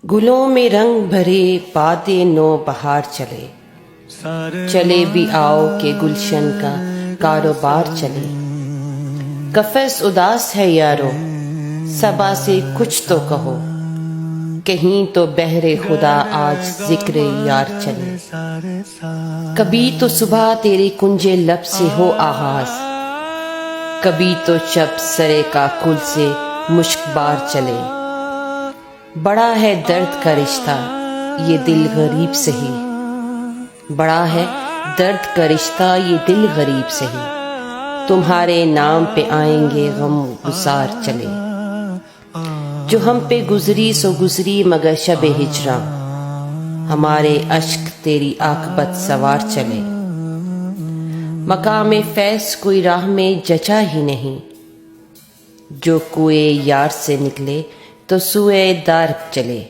گلوں میں رنگ بھرے باد نو بہار چلے، چلے بھی آؤ کہ گلشن کا کاروبار چلے۔ قفس اداس ہے یارو، صبا سے کچھ تو کہو، کہیں تو بہر خدا آج ذکر یار چلے۔ کبھی تو صبح تیرے کنجے لب سے ہو آغاز، کبھی تو شب سرے کا کل سے مشک بار چلے۔ بڑا ہے درد کا رشتہ یہ دل غریب سہی، بڑا ہے درد کا رشتہ یہ دل غریب سہی، تمہارے نام پہ آئیں گے غم گسار چلے۔ جو ہم پہ گزری سو گزری مگر شب ہجراں، ہمارے اشک تیری عاقبت سوار چلے۔ مقام فیض کوئی راہ میں جچا ہی نہیں، جو کوئے یار سے نکلے تو سوئے دار چلے۔